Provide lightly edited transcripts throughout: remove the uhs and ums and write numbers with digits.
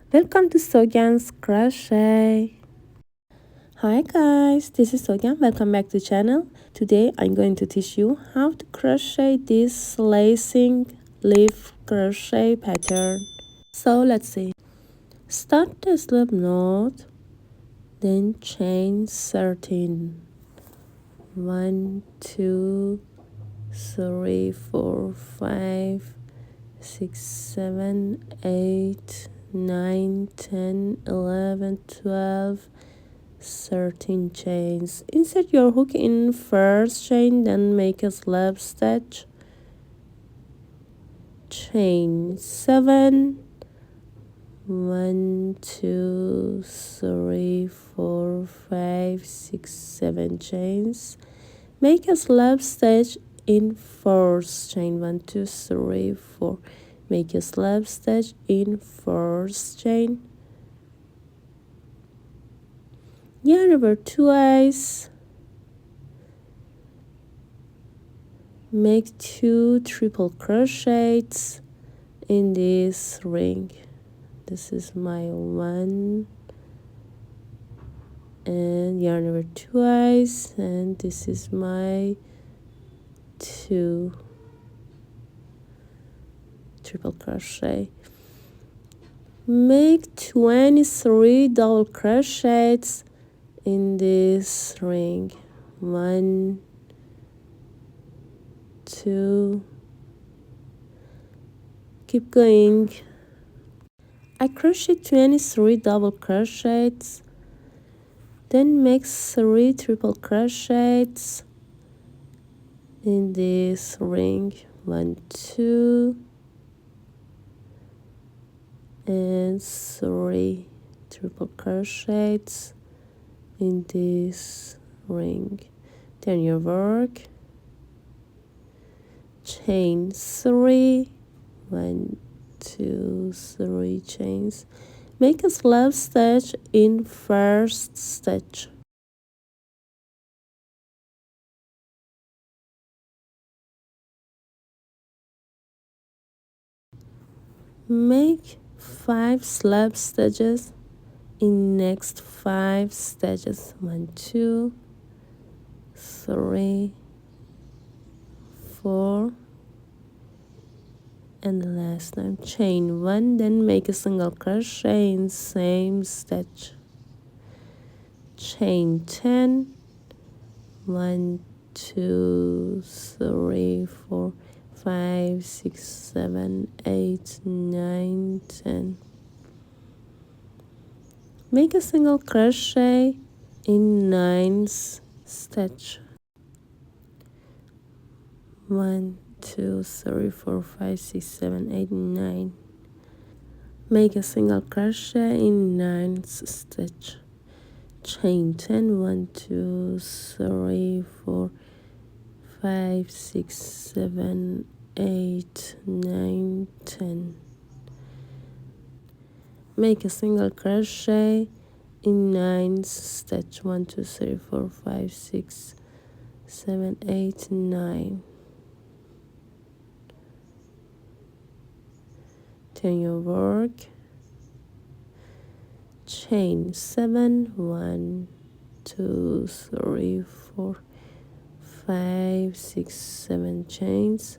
Welcome to Sogan's Crochet. Hi guys, this is Sogan. Welcome back to the channel. Today I'm going to teach you how to crochet this lacing leaf crochet pattern. So let's see. Start the slip knot, then chain 13. 1, 2, 3, 4, 5, 6, 7, 8, 9, 10, 11, 12, 13 chains. Insert your hook in first chain, then make a slip stitch. Chain 7. 1, 2, 3, 4, 5, 6, 7 chains. Make a slip stitch in first chain. 1, 2, 3, 4. Make a slip stitch in first chain. Yarn over twice. Make 2 triple crochets in this ring. This is my 1, and yarn over twice, and this is my 2 triple crochet. Make 23 double crochets in this ring. 1, 2, keep going. I crochet 23 double crochets, then make 3 triple crochets in this ring. 1, 2, and 3 triple crochets in this ring. Turn your work, chain 3, 1, 2, 3 chains. Make a slip stitch in first stitch. Make 5 slip stitches in next 5 stitches. 1, 2, 3, 4, and the last time chain 1, then make a single crochet in same stitch. Chain 10. 1, 2, 3, 4, 5, 6, 7, 8, 9, 10. Make a single crochet in 9th stitch. 1, 2, 3, 4, 5, 6, 7, 8, 9. Make a single crochet in 9th stitch. Chain 10. 1, 2, 3, 4, 5, 6, 7, 8, 9, 10. Make a single crochet in 9th stitch. 1, 2, 3, 4, 5, 6, 7, 8, 9. Turn your work, chain 7. 1, 2, 3, 4, 5, 6, 7 chains.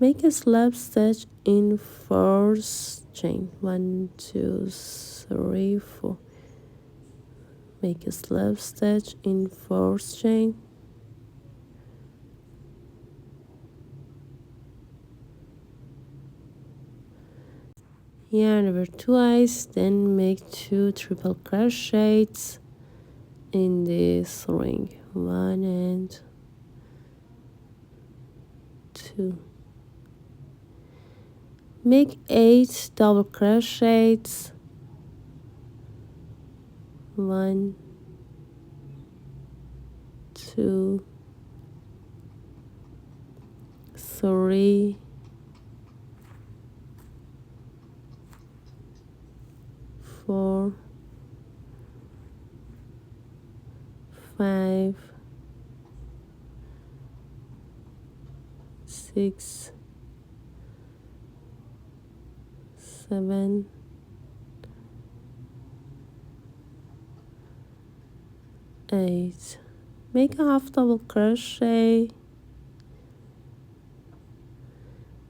Make a slip stitch in first chain. 1, 2, 3, 4. Make a slip stitch in first chain. Yarn over twice, then make 2 triple crochets in this ring. 1 and 2. Make 8 double crochets. 1, 2, 3, 4, 5, 6, 7, 8. Make a half double crochet,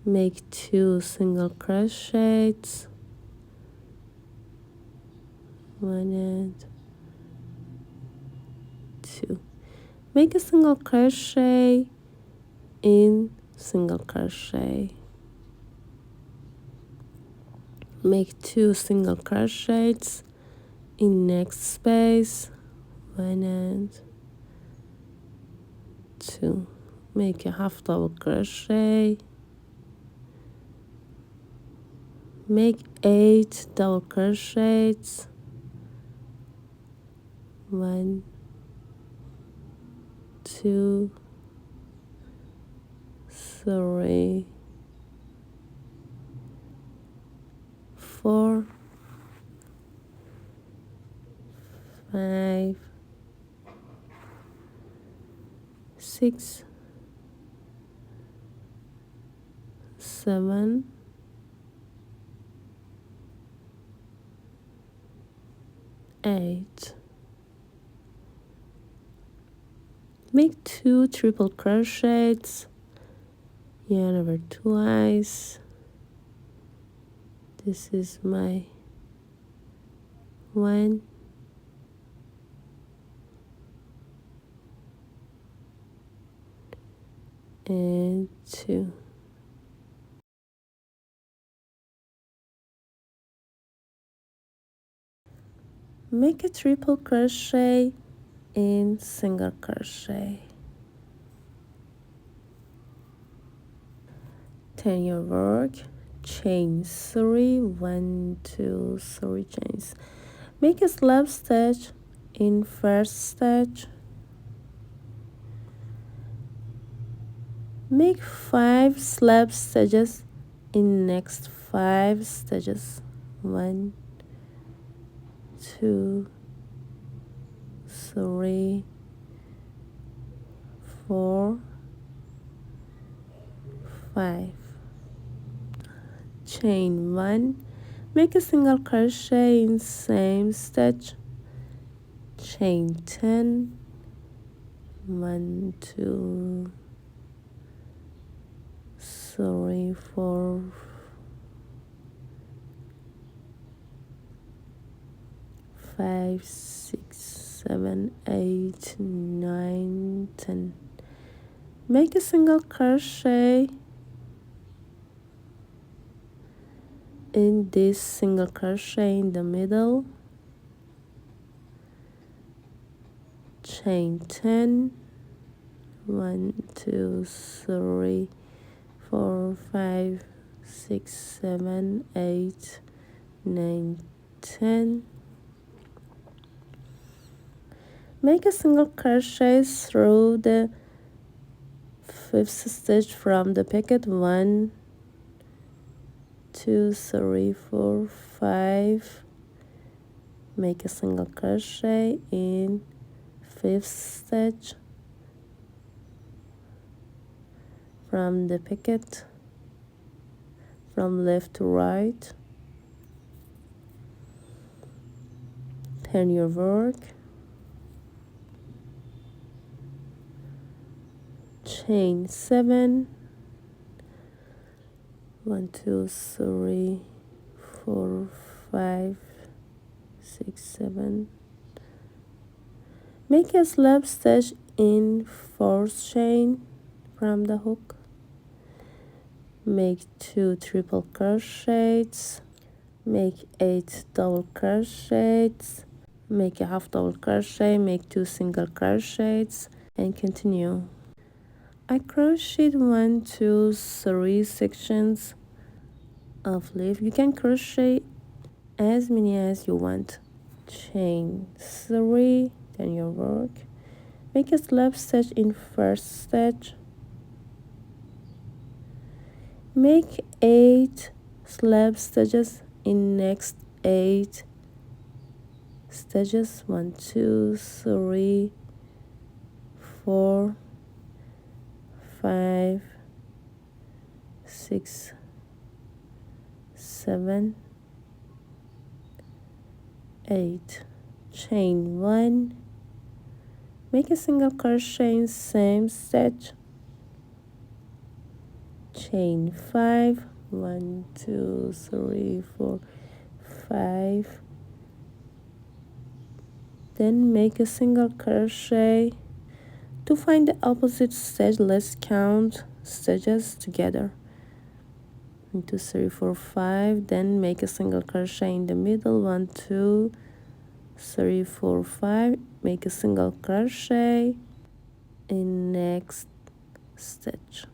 make 2 single crochets, 1 and 2. Make a single crochet in single crochet, make 2 single crochets in next space, 1 and 2. Make a half double crochet, make 8 double crochets, 1, 2, 3, 4, 5, 6, 7, 8. Make 2 triple crochets, yarn over twice. This is my 1, and 2. Make a triple crochet in single crochet. Turn your work, chain 3, 1, 2, 3 chains. Make a slip stitch in first stitch. Make 5 slip stitches in next 5 stitches. 1, 2, 3, 4, 5. Chain 1, make a single crochet in same stitch, chain 10, 1, 2, 3, 4, 5, 6, 7, 8, 9, 10. Make a single crochet in this single crochet in the middle, chain 10, 1, 2, 3, 4, 5, 6, 7, 8, 9, 10. Make a single crochet through the 5th stitch from the pocket. 1, 2, 3, 4, 5. Make a single crochet in 5th stitch from the pocket, from left to right. Turn your work, chain 7, 1, 2, 3, 4, 5, 6, 7. Make a slip stitch in 4th chain from the hook. Make 2 triple crochets, make 8 double crochets, make a half double crochet, make 2 single crochets, and continue. I crocheted 1, 2, 3 sections of leaf. You can crochet as many as you want. Chain 3, then your work. Make a slip stitch in first stitch. Make 8 slip stitches in next 8 stitches. 1, 2, 3, 4, 5, 6, 7, 8. Chain 1, make a single crochet in same stitch, chain 5, 1 2 3 4 5, then make a single crochet. To find the opposite stitch, let's count stitches together. 1 2 3 4 5, then make a single crochet in the middle. 1 2 3 4 5, make a single crochet in next stitch.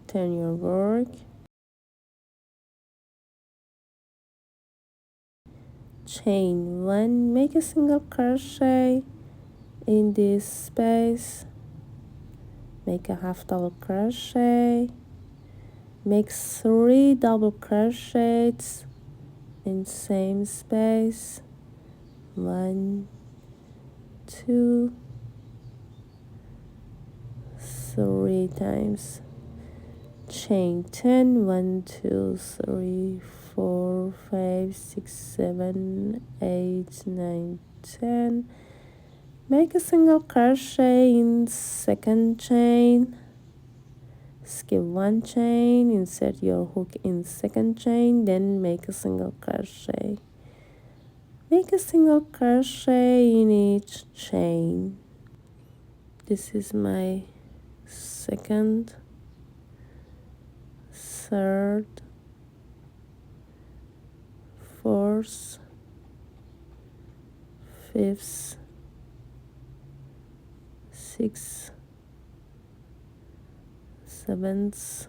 Turn your work, chain 1, make a single crochet in this space, make a half double crochet, make 3 double crochets in same space, 1 2 3 times, chain 10, 1 2 3 4 5 6 7 8 9 10, make a single crochet in second chain, skip 1 chain, insert your hook in second chain, then make a single crochet. Make a single crochet in each chain. This is my second, third, fourth, fifth, sixth, seventh,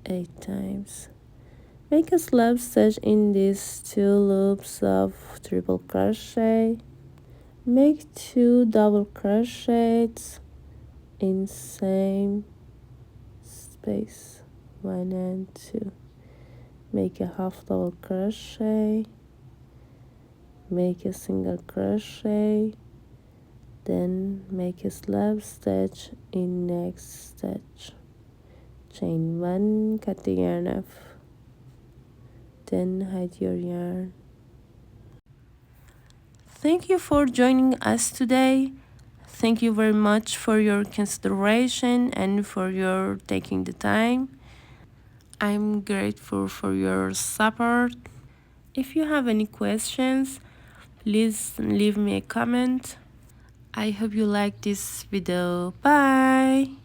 8 times. Make a slip stitch in these 2 loops of triple crochet. Make 2 double crochets in same space, 1 and 2. Make a half double crochet, make a single crochet, then make a slip stitch in next stitch, chain 1, cut the yarn off, then hide your yarn. Thank you for joining us today. Thank you very much for your consideration and for your taking the time. I'm grateful for your support. If you have any questions, please leave me a comment. I hope you like this video. Bye!